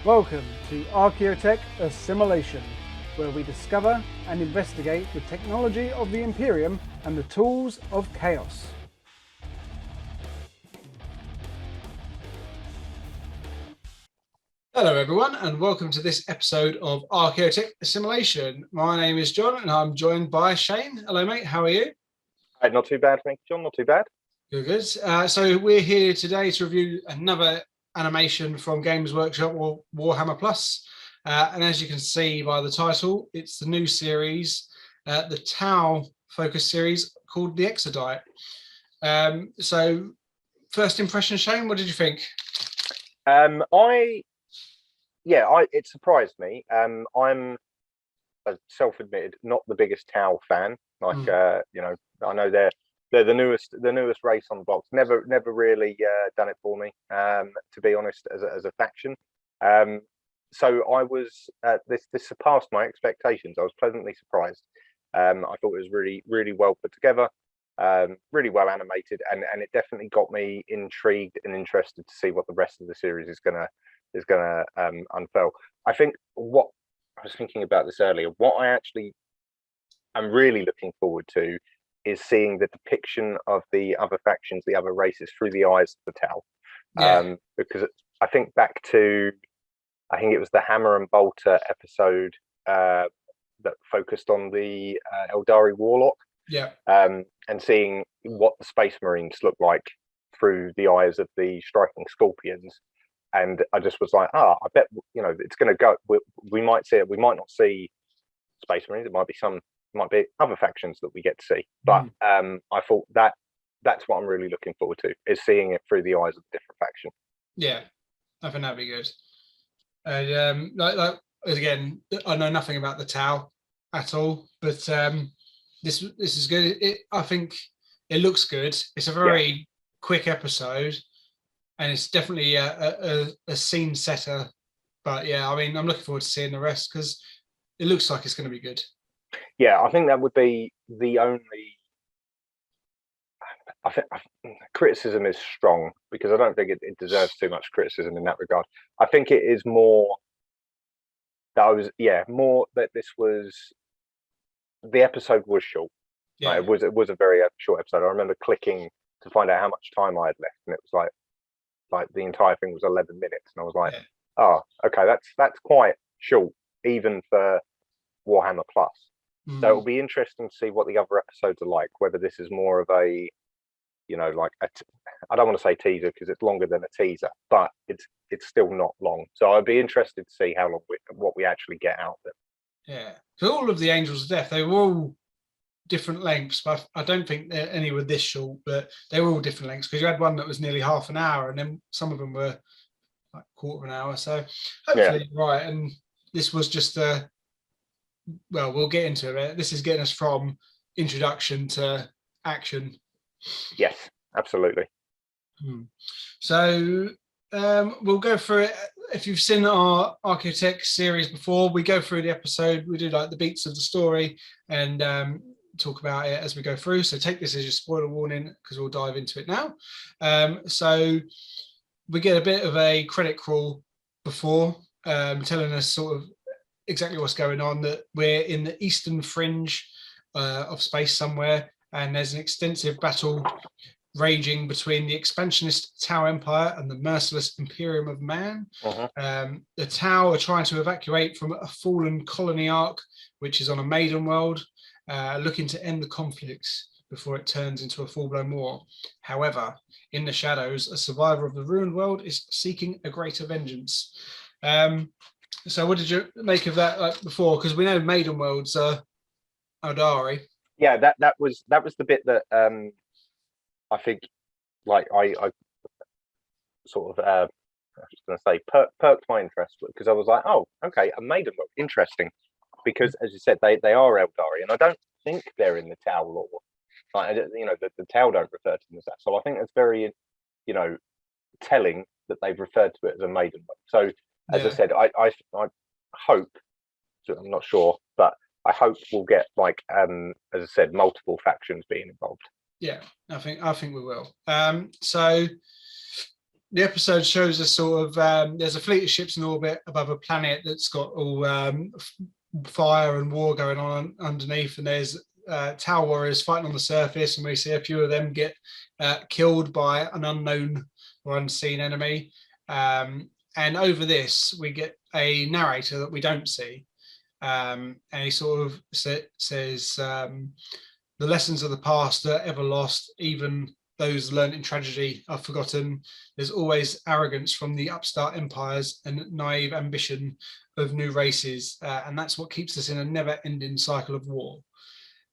Welcome to Archeotech Assimilation, where we discover and investigate the technology of the Imperium and the tools of chaos. Hello everyone and welcome to this episode of Archeotech Assimilation. My name is John and I'm joined by Shane. Hello mate, how are you? Not too bad, thank you, John, not too bad. Good. So we're here today to review another animation from Games Workshop or Warhammer Plus. And as you can see by the title, it's the new series, the Tau focus series called the Exodite. So first impression, Shane, what did you think? It surprised me. I'm a self-admitted not the biggest Tau fan. I know they're the newest race on the box. Never really done it for me, to be honest, as a faction. So I was this surpassed my expectations. I was pleasantly surprised. I thought it was really well put together, really well animated, and it definitely got me intrigued and interested to see what the rest of the series is gonna unfurl. I think what I was thinking about this earlier, what I actually am really looking forward to is seeing the depiction of the other factions, the other races, through the eyes of the Tau. Yeah. Because I think back to, I think it was the Hammer and Bolter episode that focused on the Eldari Warlock. Yeah. And seeing what the Space Marines look like through the eyes of the striking Scorpions. And I just was like, I bet, it's going to go. We might see it. We might not see Space Marines. It might be other factions that we get to see. But I thought that's what I'm really looking forward to, is seeing it through the eyes of a different faction. Yeah, I think that'd be good. And again, I know nothing about the Tau at all, but this is good. I think it looks good. It's a very quick episode. And it's definitely a scene setter. But yeah, I mean, I'm looking forward to seeing the rest because it looks like it's going to be good. Yeah, I think that would be the only. I think criticism is strong because I don't think it deserves too much criticism in that regard. I think it is more that this was, the episode was short. Yeah. It was a very short episode. I remember clicking to find out how much time I had left, and it was like the entire thing was 11 minutes, and I was like, oh, okay, that's quite short even for Warhammer Plus. So it'll be interesting to see what the other episodes are like, whether this is more of a, I don't want to say teaser because it's longer than a teaser, but it's still not long. So I'd be interested to see how long what we actually get out of it. Yeah, so all of the Angels of Death, they were all different lengths, but I don't think any were this short, but they were all different lengths because you had one that was nearly half an hour and then some of them were like quarter of an hour. So hopefully right. And this was just we'll get into it. This is getting us from introduction to action. Yes, absolutely. So we'll go through it. If you've seen our Archeotech series before, we go through the episode, we do like the beats of the story and talk about it as we go through. So take this as your spoiler warning because we'll dive into it now. So we get a bit of a credit crawl before telling us sort of exactly what's going on, that we're in the eastern fringe of space somewhere, and there's an extensive battle raging between the expansionist Tau Empire and the merciless Imperium of Man. The Tau are trying to evacuate from a fallen colony ark, which is on a maiden world, looking to end the conflicts before it turns into a full-blown war. However, in the shadows, a survivor of the ruined world is seeking a greater vengeance. So what did you make of that before? Because we know maiden worlds are Eldari. Yeah, that was the bit that I think, like, I sort of I was going to say perked my interest, because I was like, oh, okay, a maiden world, interesting, because as you said, they are Eldari, and I don't think they're in the Tau lore. Like, the Tau don't refer to them as that, so I think that's very, telling that they've referred to it as a maiden world. So as I said, I hope, so I'm not sure, but I hope we'll get, like, as I said, multiple factions being involved. Yeah, I think we will. So the episode shows us sort of there's a fleet of ships in orbit above a planet that's got all fire and war going on underneath, and there's Tau warriors fighting on the surface, and we see a few of them get killed by an unknown or unseen enemy. And over this, we get a narrator that we don't see, and he sort of says the lessons of the past are ever lost, even those learned in tragedy are forgotten. There's always arrogance from the upstart empires and naive ambition of new races, and that's what keeps us in a never-ending cycle of war.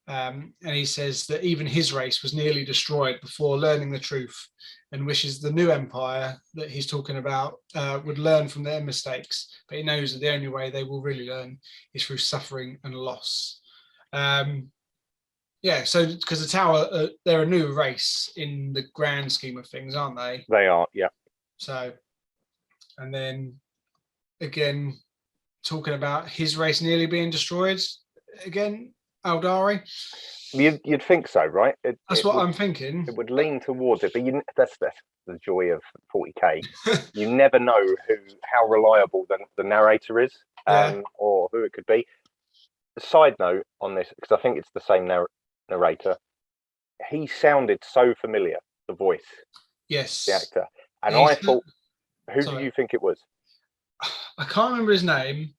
And he says that even his race was nearly destroyed before learning the truth, and wishes the new empire that he's talking about would learn from their mistakes, but he knows that the only way they will really learn is through suffering and loss. Yeah, so because the Tower, they're a new race in the grand scheme of things, aren't they? They are, yeah. So, and then again, talking about his race nearly being destroyed again, Aldari. You'd think so, right? That's what I'm thinking. It would lean towards it, but that's the joy of 40k. You never know how reliable the narrator is, or who it could be. A side note on this, because I think it's the same narrator. He sounded so familiar, the voice. Yes. The actor. And I thought, who do you think it was? I can't remember his name,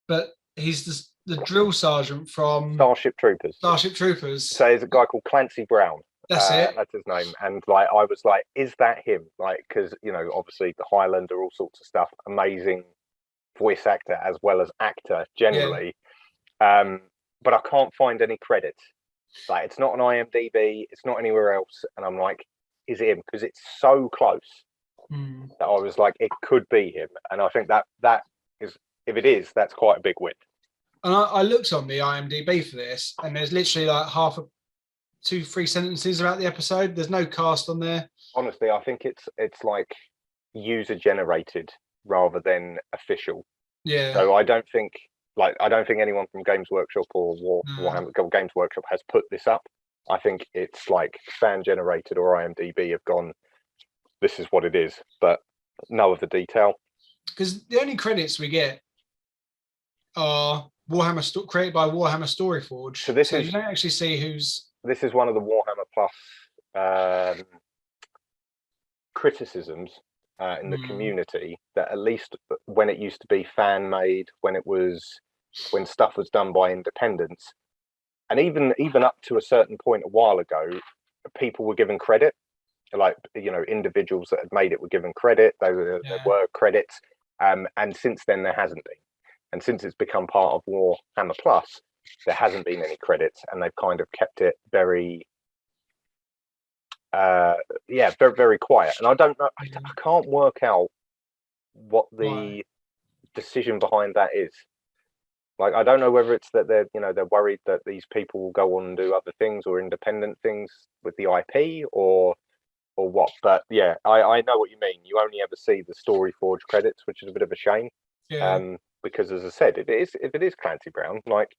but he's the drill sergeant from Starship Troopers. Starship Troopers. So there's a guy called Clancy Brown. That's it. That's his name. And like, I was like, is that him? Like, because, you know, obviously the Highlander, all sorts of stuff, amazing voice actor as well as actor generally. Yeah. But I can't find any credits. Like, it's not on IMDb, it's not anywhere else. And I'm like, is it him? Because it's so close that I was like, it could be him. And I think that is, if it is, that's quite a big win. And I looked on the IMDb for this, and there's literally like 2-3 sentences about the episode. There's no cast on there. Honestly, I think it's like user generated rather than official. Yeah. So I don't think anyone from Games Workshop or Warhammer Games Workshop has put this up. I think it's like fan generated, or IMDb have gone, this is what it is, but no other detail. Because the only credits we get are created by Warhammer Storyforge. So you don't actually see who's. This is one of the Warhammer Plus criticisms in the community, that at least when it used to be fan made, when stuff was done by independents, and even up to a certain point a while ago, people were given credit. Like, you know, individuals that had made it were given credit. There were credits, and since then there hasn't been. And since it's become part of Warhammer Plus, there hasn't been any credits, and they've kind of kept it very, very, very quiet. And I don't know, I can't work out what the decision behind that is. Like, I don't know whether it's that they're worried that these people will go on and do other things or independent things with the IP, or what. But yeah, I know what you mean. You only ever see the Storyforge credits, which is a bit of a shame. Yeah. Because, as I said, if it is Clancy Brown, like,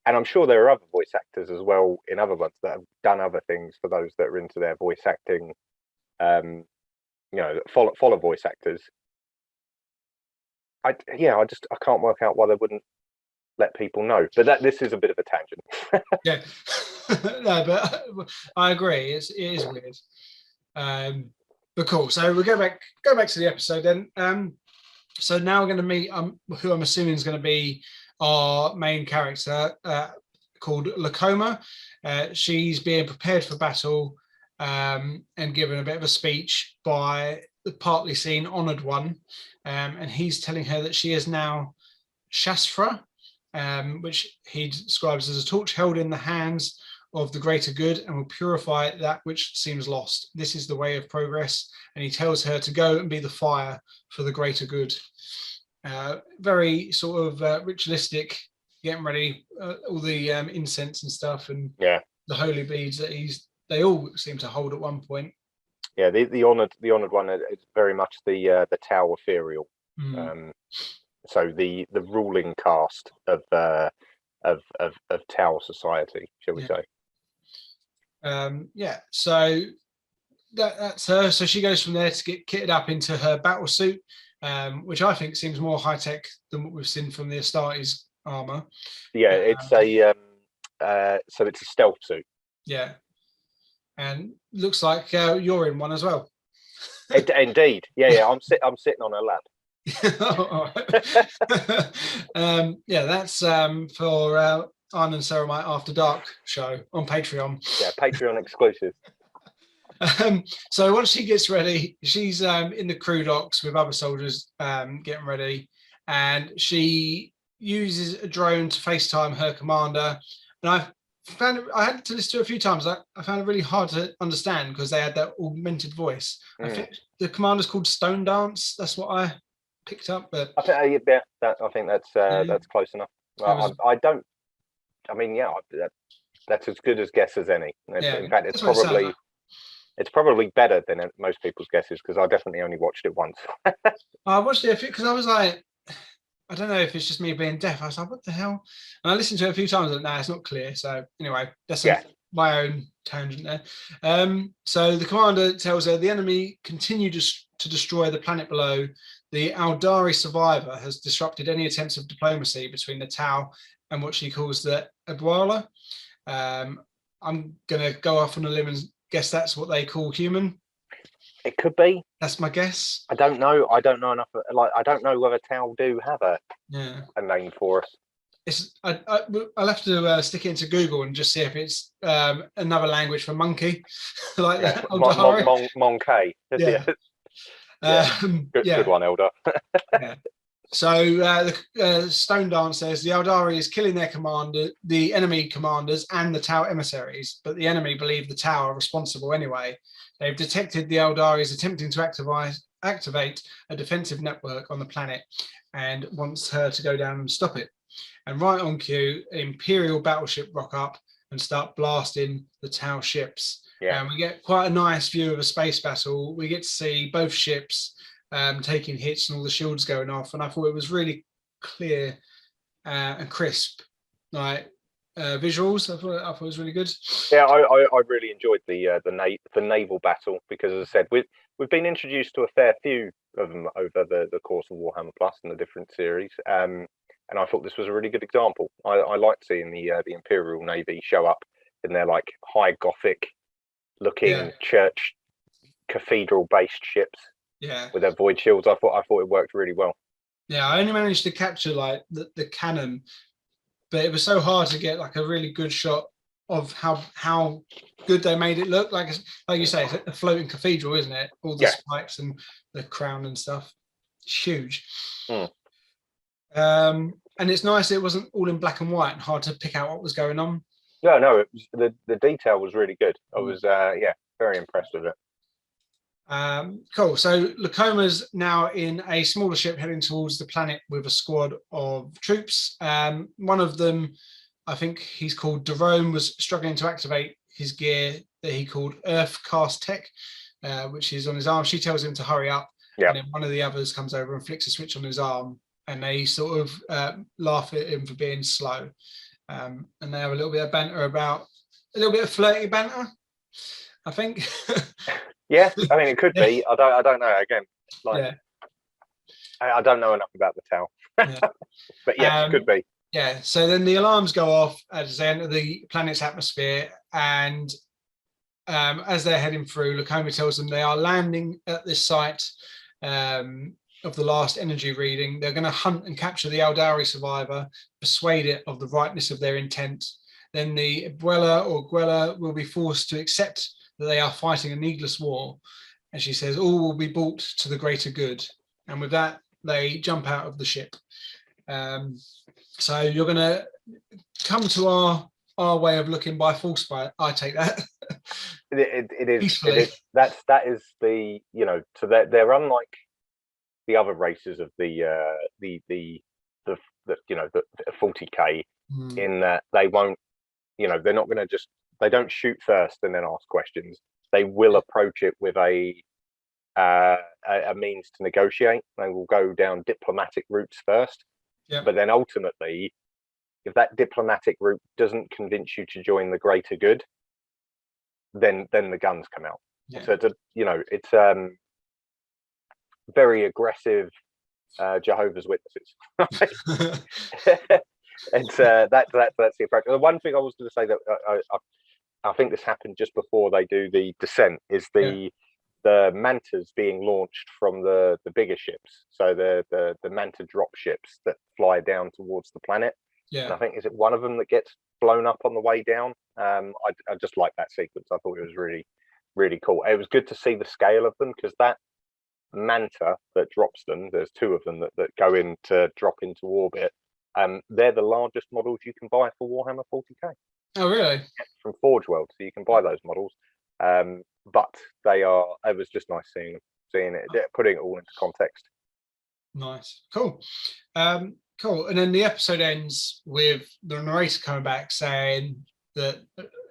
and I'm sure there are other voice actors as well in other ones that have done other things for those that are into their voice acting, that follow voice actors. I can't work out why they wouldn't let people know. But this is a bit of a tangent. Yeah, no, but I agree. It is weird. But cool. So we'll go back to the episode then. So now we're going to meet who I'm assuming is going to be our main character, called Lacoma. She's being prepared for battle, and given a bit of a speech by the partly seen Honoured One, and he's telling her that she is now Shastra, which he describes as a torch held in the hands of the greater good and will purify that which seems lost. This is the way of progress. And he tells her to go and be the fire for the greater good. Very sort of ritualistic, getting ready, all the incense and stuff, and the holy beads that they all seem to hold at one point. Yeah, the honoured one is very much the Tau ethereal. So the ruling caste of Tau society, shall we say? So that's her. So she goes from there to get kitted up into her battle suit, which I think seems more high tech than what we've seen from the Astartes armor. Yeah, it's a so it's a stealth suit. Yeah, and looks like you're in one as well. Indeed, yeah. I'm sitting on a lap. Yeah, that's for Iron and Ceramite After Dark show on Patreon. Yeah, Patreon exclusive. So once she gets ready, she's in the crew docks with other soldiers getting ready, and she uses a drone to FaceTime her commander. And I had to listen to it a few times. I found it really hard to understand because they had that augmented voice. I think the commander's called Stone Dance. That's what I picked up. But I think I think that's close enough. I don't. I mean, yeah, that's as good as guess as any. In fact, it's probably better than most people's guesses because I definitely only watched it once. I watched it because I was like, I don't know if it's just me being deaf. I was like, what the hell? And I listened to it a few times and it's not clear. So anyway, that's my own tangent there. So the commander tells her the enemy continue to destroy the planet below. The Aldari survivor has disrupted any attempts of diplomacy between the Tau and what she calls the Abwala. I'm going to go off on a limb and guess that's what they call human. It could be. That's my guess. I don't know. I don't know enough. I don't know whether Tau do have a name for us. I'll have to stick it into Google and just see if it's another language for monkey, like that. Monkey. Yeah. Good one, Elder. Yeah. So the Stone Dance says the Aldari is killing their commander, the enemy commanders, and the Tau emissaries, but the enemy believe the Tau are responsible anyway. They've detected the Aldaris attempting to activate a defensive network on the planet and wants her to go down and stop it. And right on cue, Imperial battleship rock up and start blasting the Tau ships. Yeah. And we get quite a nice view of a space battle. We get to see both ships taking hits and all the shields going off. And I thought it was really clear and crisp, like visuals. I thought it was really good. Yeah, I really enjoyed the naval battle because, as I said, we've been introduced to a fair few of them over the course of Warhammer Plus and the different series. And I thought this was a really good example. I liked seeing the Imperial Navy show up in their like high Gothic looking church cathedral based ships. Yeah, with their void shields. I thought it worked really well. Yeah, I only managed to capture like the cannon, but it was so hard to get like a really good shot of how good they made it look. Like you say, it's a floating cathedral, isn't it? All the spikes and the crown and stuff. It's huge. And it's nice it wasn't all in black and white and hard to pick out what was going on. No, it was, the detail was really good. I was very impressed with it. Cool. So Lacoma's now in a smaller ship heading towards the planet with a squad of troops. One of them, I think he's called Jerome, was struggling to activate his gear that he called Earth Cast Tech, which is on his arm. She tells him to hurry up. And then one of the others comes over and flicks a switch on his arm, and they sort of laugh at him for being slow. And they have a little bit of banter about a little bit of flirty banter, I think. Yeah, I mean it could be. I don't know. Again, I don't know enough about the Tau, but yes, it could be. Yeah. So then the alarms go off as they enter the planet's atmosphere, and as they're heading through, Lacoma tells them they are landing at this site of the last energy reading. They're going to hunt and capture the Aldari survivor, persuade it of the rightness of their intent. Then the Abuela or Guella will be forced to accept that they are fighting a needless war. And she says, all will be brought to the greater good. And with that, they jump out of the ship. So you're going to come to our way of looking by force. I take that. It is. That is the, so they're unlike the other races of the 40k in that they won't, they're not going to they don't shoot first and then ask questions. They will approach it with a means to negotiate. They will go down diplomatic routes first, but then ultimately, if that diplomatic route doesn't convince you to join the greater good, then the guns come out. Yeah. So it's very aggressive Jehovah's Witnesses. It's that's the approach. The one thing I was going to say that I think this happened just before they do the descent is the mantas being launched from the bigger ships. So the manta drop ships that fly down towards the planet. Yeah. And I think is it one of them that gets blown up on the way down. I just like that sequence. I thought it was really, really cool. It was good to see the scale of them because that manta that drops them, there's two of them that go in to drop into orbit. They're the largest models you can buy for Warhammer 40k. Oh, really? From Forge World, so you can buy those models. But they are. It was just nice seeing it, putting it all into context. Nice, cool. Cool. And then the episode ends with the narrator coming back saying that,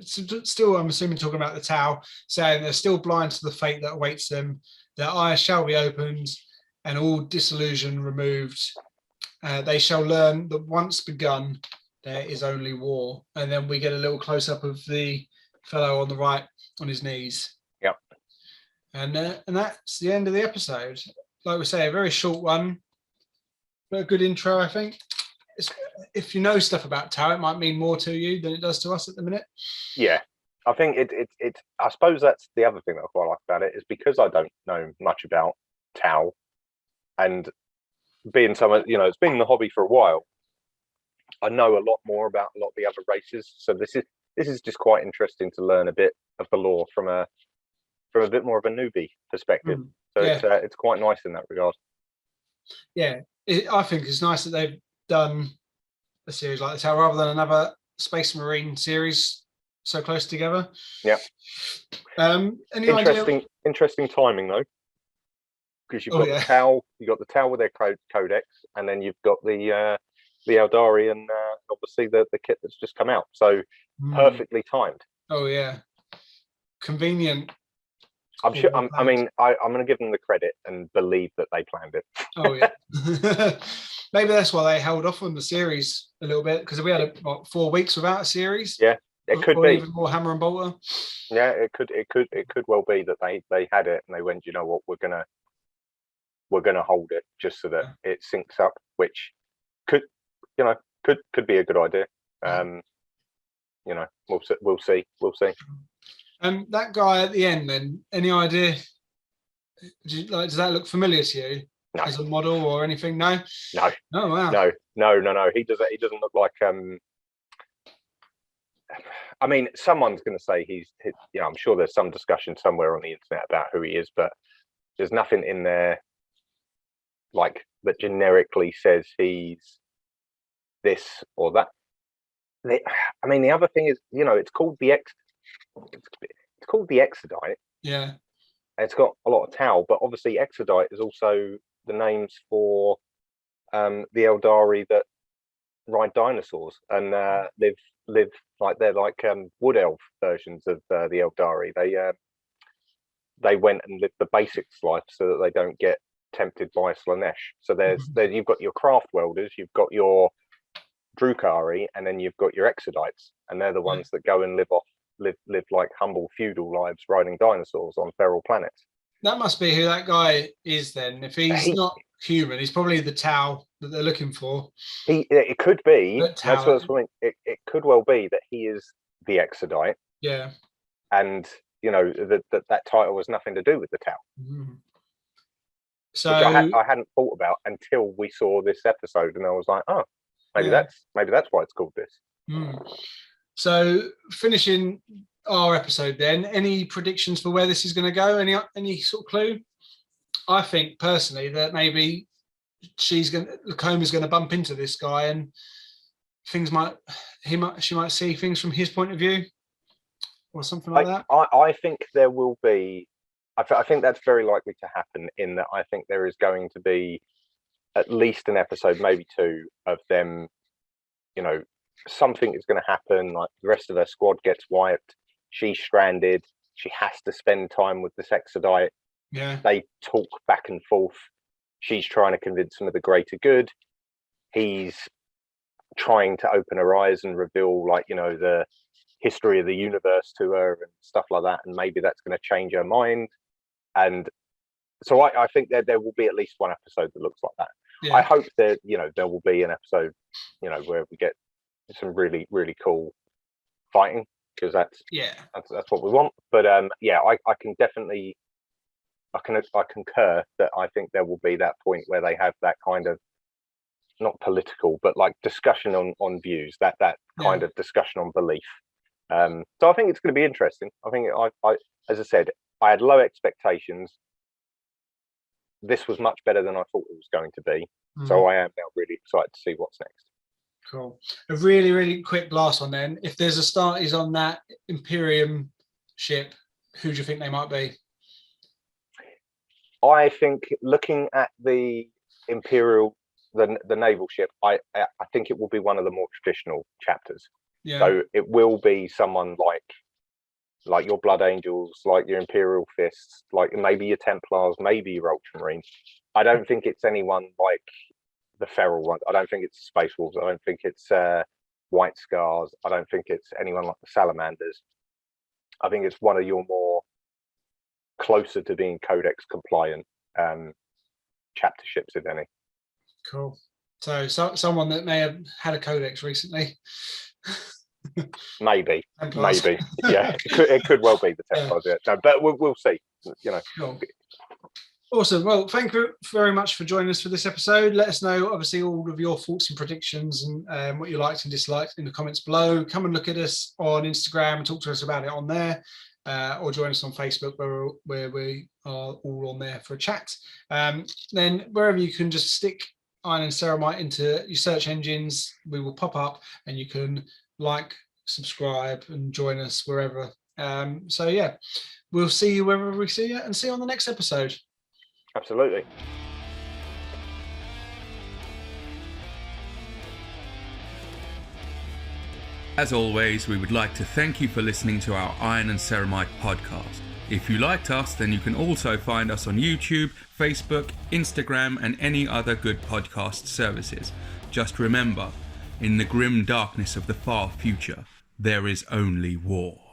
still, I'm assuming talking about the Tau, saying they're still blind to the fate that awaits them. Their eyes shall be opened and all disillusion removed. They shall learn that once begun, there is only war. And then we get a little close up of the fellow on the right on his knees. Yep. And that's the end of the episode. Like we say, a very short one, but a good intro, I think. If you know stuff about Tau, it might mean more to you than it does to us at the minute. Yeah, I think it. I suppose that's the other thing that I quite like about it is because I don't know much about Tau, and being someone, it's been in the hobby for a while. I know a lot more about a lot of the other races, so this is just quite interesting to learn a bit of the lore from a bit more of a newbie perspective. So it's quite nice in that regard. Yeah, I think it's nice that they've done a series like this, rather than another Space Marine series so close together. Yeah. Interesting timing though, because you've got the Tau, the Tau with their codex, and then you've got the Eldari and obviously the kit that's just come out. So perfectly timed. Oh yeah, convenient. I'm sure. I'm going to give them the credit and believe that they planned it. Oh yeah. Maybe that's why they held off on the series a little bit, because we had 4 weeks without a series. Yeah, it could be even more Hammer and Bolter. Yeah, it could well be that they had it and they went, you know what, we're gonna hold it just so that it syncs up, which could be a good idea. We'll see. That guy at the end, then, any idea? Does that look familiar to you? No. As a model or anything? No. No. Oh wow. No. He doesn't look like. I mean, someone's going to say he's. I'm sure there's some discussion somewhere on the internet about who he is, but there's nothing in there like that generically says he's this or that. I mean, the other thing is, it's called the Exodite. Yeah. It's got a lot of Tau, but obviously Exodite is also the names for the Eldari that ride dinosaurs and live like they're like wood elf versions of the Eldari. They went and lived the basics life so that they don't get tempted by Slanesh. So you've got your craft welders, you've got your Drukhari, and then you've got your Exodites, and they're the ones that go and live like humble feudal lives riding dinosaurs on feral planets. That must be who that guy is then. If he's not human, he's probably the Tau that they're looking for. It could be. That's what I mean. It could well be that he is the Exodite. Yeah. And that title has nothing to do with the Tau. Mm-hmm. So which I hadn't thought about until we saw this episode, and I was like, oh, maybe that's why it's called this. So finishing our episode then, any predictions for where this is going to go? Any sort of clue? I think personally that maybe Lacoma's going to bump into this guy, and she might see things from his point of view, or something like that. I think there will be. I think that's very likely to happen. In that, I think there is going to be at least an episode, maybe 2, of them. Something is going to happen. Like the rest of their squad gets wiped. She's stranded. She has to spend time with this Exodite. Yeah. They talk back and forth. She's trying to convince him of the greater good. He's trying to open her eyes and reveal, history of the universe to her and stuff like that, and maybe that's going to change her mind. And so I think that there will be at least one episode that looks like that. Yeah. I hope that there will be an episode where we get some really, really cool fighting, because that's what we want. But I can definitely I concur that I think there will be that point where they have that kind of, not political, but like discussion on views, that kind of discussion on belief. So I think it's going to be interesting. I think I as I said, I had low expectations. This was much better than I thought it was going to be. So I am now really excited to see what's next. Cool. A really, really quick last one then. If there's a Astartes on that Imperium ship, who do you think they might be? I think looking at the Imperial, the naval ship, I think it will be one of the more traditional chapters. Yeah. So it will be someone like your Blood Angels, like your Imperial Fists, like maybe your Templars, maybe your Ultramarines. I don't think it's anyone like the Feral one. I don't think it's Space Wolves. I don't think it's White Scars. I don't think it's anyone like the Salamanders. I think it's one of your more closer to being Codex compliant chapter ships, if any. Cool. So someone that may have had a Codex recently. Maybe. Yeah, it could well be the Templars. Yeah. No, but we'll see. Cool. Awesome. Well, thank you very much for joining us for this episode. Let us know, obviously, all of your thoughts and predictions and what you liked and disliked in the comments below. Come and look at us on Instagram and talk to us about it on there, or join us on Facebook where we are all on there for a chat. Then wherever you can just stick Iron and Ceramite into your search engines, we will pop up and you can like, subscribe and join us wherever. So yeah, we'll see you wherever we see you, and see you on the next episode. Absolutely. As always, we would like to thank you for listening to our Iron and Ceramite podcast. If you liked us, then you can also find us on YouTube, Facebook, Instagram, and any other good podcast services. Just remember, in the grim darkness of the far future, there is only war.